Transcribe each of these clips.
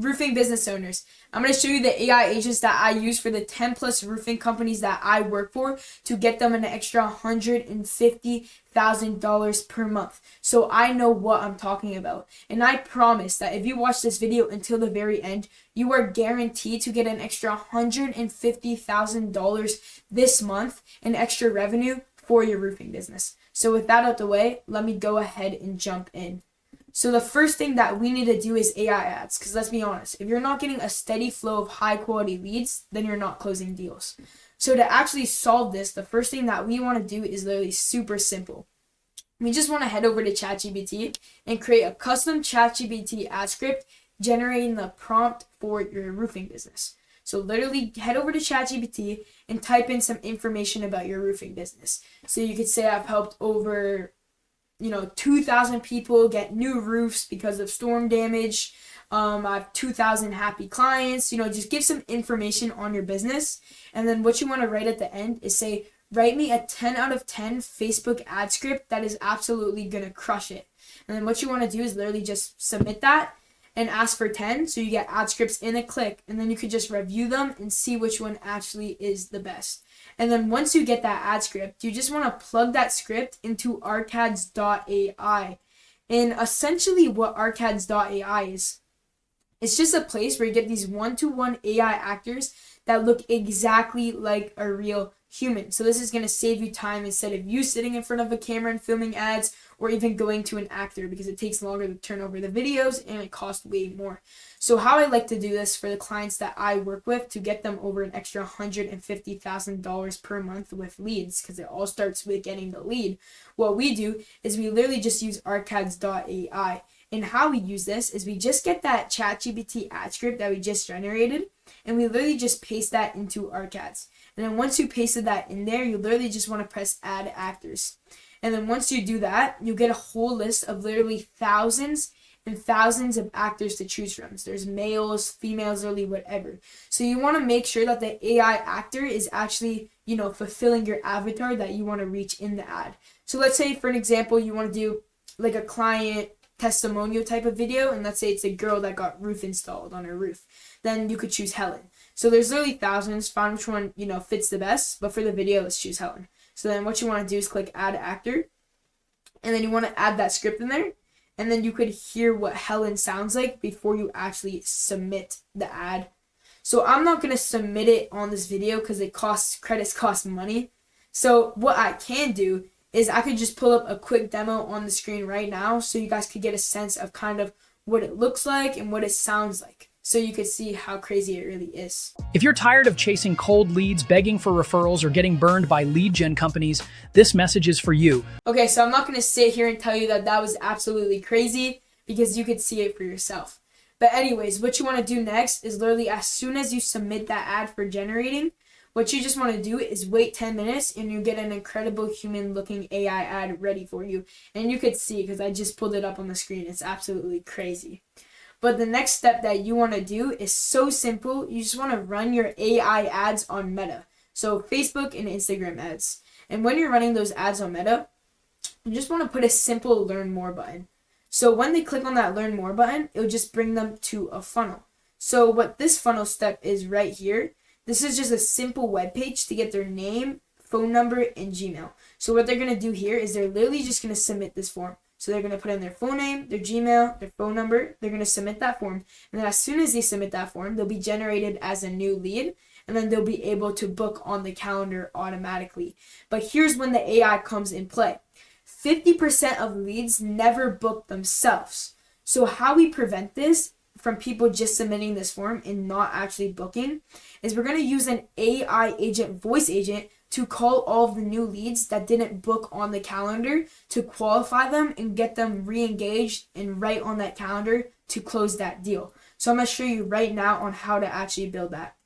roofing business owners. I'm going to show you the AI agents that I use for the 10 plus roofing companies that I work for to get them an extra $150,000 per month. So I know what I'm talking about. And I promise that if you watch this video until the very end, you are guaranteed to get an extra $150,000 this month in extra revenue for your roofing business. So with that out the way, let me go ahead and jump in. So the first thing that we need to do is AI ads, because let's be honest, if you're not getting a steady flow of high quality leads, then you're not closing deals. So to actually solve this, the first thing that we want to do is literally super simple. We just want to head over to ChatGPT and create a custom ChatGPT ad script generating the prompt for your roofing business. So literally head over to ChatGPT and type in some information about your roofing business. So you could say I've helped over 2,000 people get new roofs because of storm damage. I have 2,000 happy clients. Just give some information on your business. And then what you want to write at the end is say, write me a 10 out of 10 Facebook ad script that is absolutely going to crush it. And then what you want to do is literally just submit that and ask for 10. So you get ad scripts in a click. And then you could just review them and see which one actually is the best. And then once you get that ad script, you just want to plug that script into arcads.ai. And essentially what arcads.ai is, it's just a place where you get these one-to-one AI actors that look exactly like a real human. So this is going to save you time instead of you sitting in front of a camera and filming ads or even going to an actor, because it takes longer to turn over the videos and it costs way more. So how I like to do this for the clients that I work with to get them over an extra $150,000 per month with leads, because it all starts with getting the lead. What we do is we literally just use arcads.ai. And how we use this is we just get that ChatGPT ad script that we just generated, and we literally just paste that into Arcads. And then once you pasted that in there, you literally just want to press add actors. And then once you do that, you'll get a whole list of literally thousands and thousands of actors to choose from. So there's males, females, literally whatever. So you want to make sure that the AI actor is actually, fulfilling your avatar that you want to reach in the ad. So let's say, for an example, you want to do like a client testimonial type of video, and let's say it's a girl that got roof installed on her roof. Then you could choose Helen. So there's literally thousands. Find which one fits the best, but for the video, let's choose Helen. So then what you want to do is click add actor, and then you want to add that script in there, and then you could hear what Helen sounds like before you actually submit the ad. So I'm not going to submit it on this video because credits cost money. So what I can do is I could just pull up a quick demo on the screen right now so you guys could get a sense of kind of what it looks like and what it sounds like, so you could see how crazy it really is. If you're tired of chasing cold leads, begging for referrals, or getting burned by lead gen companies, this message is for you. Okay, so I'm not going to sit here and tell you that was absolutely crazy, because you could see it for yourself. But anyways, what you want to do next is literally as soon as you submit that ad for generating, what you just want to do is wait 10 minutes and you get an incredible human looking AI ad ready for you. And you could see, because I just pulled it up on the screen, it's absolutely crazy. But the next step that you want to do is so simple. You just want to run your AI ads on Meta. So Facebook and Instagram ads. And when you're running those ads on Meta, you just want to put a simple learn more button. So when they click on that learn more button, it'll just bring them to a funnel. So what this funnel step is right here, this is just a simple web page to get their name, phone number, and Gmail. So what they're going to do here is they're literally just going to submit this form. So they're going to put in their full name, their Gmail, their phone number. They're going to submit that form. And then as soon as they submit that form, they'll be generated as a new lead. And then they'll be able to book on the calendar automatically. But here's when the AI comes in play. 50% of leads never book themselves. So how we prevent this from people just submitting this form and not actually booking is we're going to use an AI agent, voice agent, to call all of the new leads that didn't book on the calendar to qualify them and get them re-engaged and right on that calendar to close that deal. So I'm going to show you right now on how to actually build that.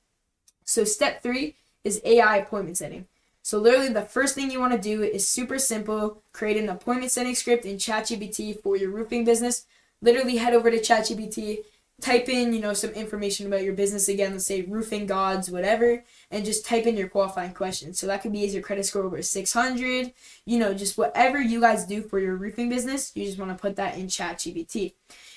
So step 3 is AI appointment setting. So literally the first thing you want to do is super simple, create an appointment setting script in ChatGPT for your roofing business. Literally head over to ChatGPT, type in, some information about your business again, let's say roofing gods, whatever, and just type in your qualifying questions. So that could be, is your credit score over 600, just whatever you guys do for your roofing business, you just want to put that in ChatGPT.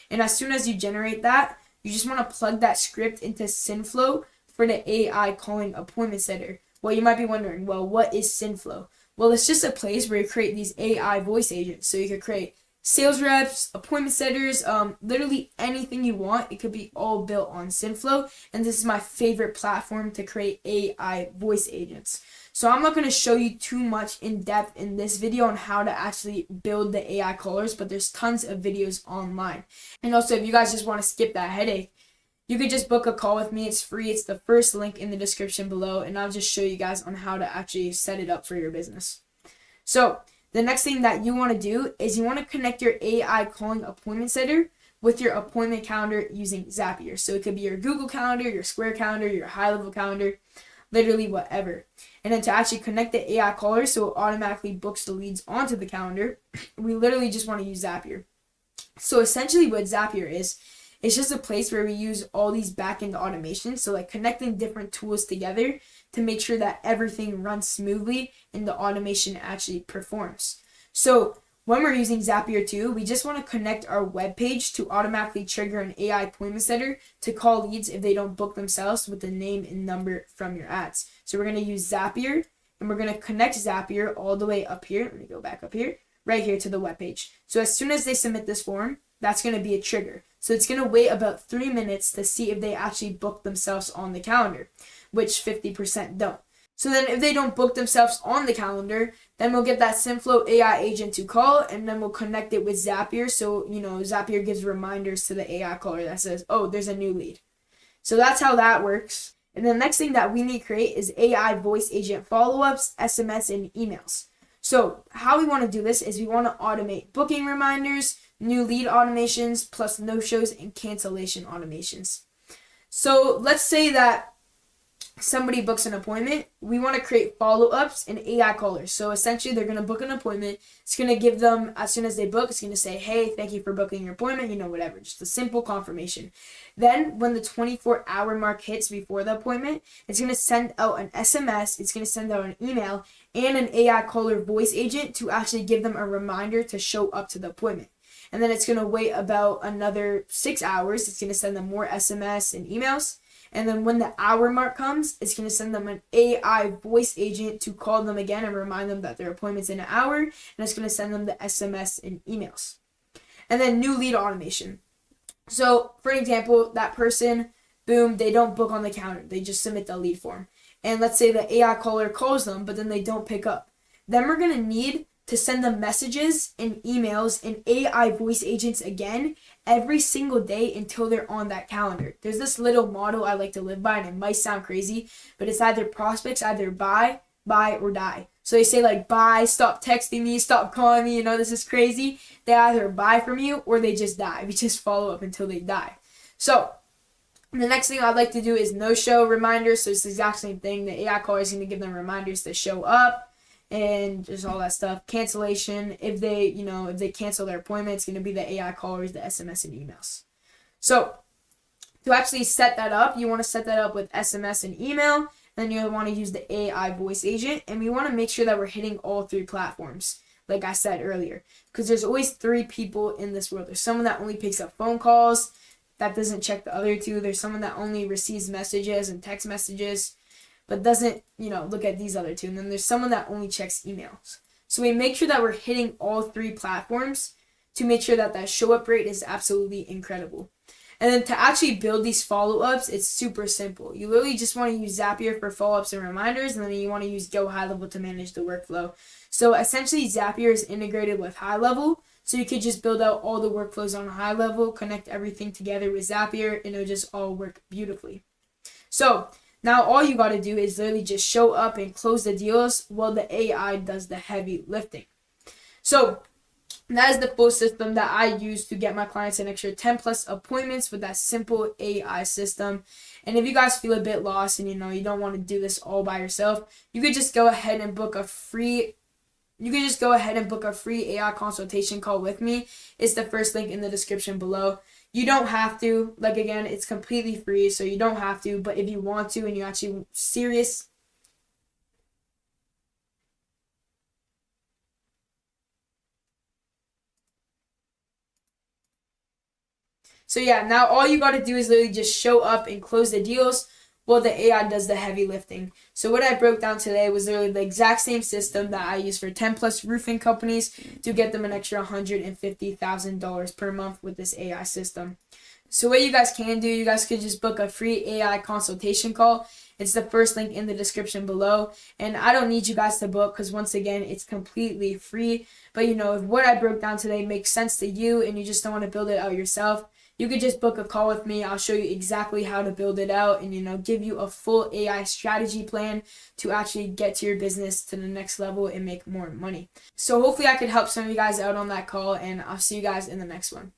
And as soon as you generate that, you just want to plug that script into SynFlow for the AI calling appointment setter. Well, you might be wondering, well, what is SynFlow? Well, it's just a place where you create these AI voice agents. So you could create sales reps, appointment setters, literally anything you want. It could be all built on SynFlow, and this is my favorite platform to create AI voice agents. So I'm not going to show you too much in depth in this video on how to actually build the AI callers, but there's tons of videos online. And also, if you guys just want to skip that headache, you could just book a call with me. It's free. It's the first link in the description below, and I'll just show you guys on how to actually set it up for your business. So the next thing that you want to do is you want to connect your AI calling appointment setter with your appointment calendar using Zapier. So it could be your Google Calendar, your Square Calendar, your high-level calendar, literally whatever. And then to actually connect the AI caller so it automatically books the leads onto the calendar, we literally just want to use Zapier. So essentially what Zapier is, it's just a place where we use all these back-end automations, so like connecting different tools together to make sure that everything runs smoothly and the automation actually performs. So when we're using Zapier too, we just want to connect our web page to automatically trigger an AI appointment setter to call leads if they don't book themselves with the name and number from your ads. So we're going to use Zapier, and we're going to connect Zapier all the way up here. Let me go back up here, right here to the web page. So as soon as they submit this form, that's going to be a trigger. So it's going to wait about 3 minutes to see if they actually book themselves on the calendar, which 50% don't. So then if they don't book themselves on the calendar, then we'll get that SynFlow AI agent to call, and then we'll connect it with Zapier. So, Zapier gives reminders to the AI caller that says, oh, there's a new lead. So that's how that works. And the next thing that we need to create is AI voice agent follow-ups, SMS, and emails. So how we want to do this is we want to automate booking reminders, new lead automations, plus no-shows and cancellation automations. So let's say that somebody books an appointment. We want to create follow-ups and AI callers. So essentially they're going to book an appointment. It's going to give them, as soon as they book, it's going to say, hey, thank you for booking your appointment, whatever, just a simple confirmation. Then when the 24-hour mark hits before the appointment, it's going to send out an SMS, it's going to send out an email, and an AI caller voice agent to actually give them a reminder to show up to the appointment. And then it's going to wait about another 6 hours. It's going to send them more SMS and emails. And then when the hour mark comes, it's going to send them an AI voice agent to call them again and remind them that their appointment's in an hour. And it's going to send them the SMS and emails. And then new lead automation. So, for example, that person, boom, they don't book on the calendar. They just submit the lead form. And let's say the AI caller calls them, but then they don't pick up. Then we're going to need to send them messages and emails and AI voice agents again every single day until they're on that calendar. There's this little motto I like to live by, and it might sound crazy, but it's either prospects, either buy, or die. So they say like, buy, stop texting me, stop calling me, this is crazy. They either buy from you or they just die. We just follow up until they die. So the next thing I'd like to do is no-show reminders. So it's the exact same thing. The AI caller is going to give them reminders to show up and just all that stuff. Cancellation, if they cancel their appointment, it's going to be the AI callers, the SMS, and emails. So to actually set that up, you want to set that up with SMS and email. Then you want to use the AI voice agent, and we want to make sure that we're hitting all 3 platforms, like I said earlier, because there's always 3 people in this world. There's someone that only picks up phone calls, that doesn't check the other 2. There's someone that only receives messages and text messages, but doesn't, look at these other 2. And then there's someone that only checks emails. So we make sure that we're hitting all 3 platforms to make sure that that show up rate is absolutely incredible. And then to actually build these follow-ups, it's super simple. You literally just want to use Zapier for follow-ups and reminders, and then you want to use Go High Level to manage the workflow. So essentially, Zapier is integrated with High Level, so you could just build out all the workflows on High Level, connect everything together with Zapier, and it'll just all work beautifully. So now all you got to do is literally just show up and close the deals while the AI does the heavy lifting. So that is the full system that I use to get my clients an extra 10 plus appointments with that simple AI system. And if you guys feel a bit lost and you don't want to do this all by yourself, you could just go ahead and book a free AI consultation call with me. It's the first link in the description below. You don't have to, again, it's completely free, so you don't have to, but if you want to and you're actually serious, So yeah, now all you got to do is literally just show up and close the deals. Well, the AI does the heavy lifting. So what I broke down today was literally the exact same system that I use for 10 plus roofing companies to get them an extra $150,000 per month with this AI system. So what you guys can do, you guys could just book a free AI consultation call. It's the first link in the description below. And I don't need you guys to book because once again, it's completely free. But if what I broke down today makes sense to you and you just don't want to build it out yourself, you could just book a call with me. I'll show you exactly how to build it out and, give you a full AI strategy plan to actually get to your business to the next level and make more money. So hopefully I could help some of you guys out on that call, and I'll see you guys in the next one.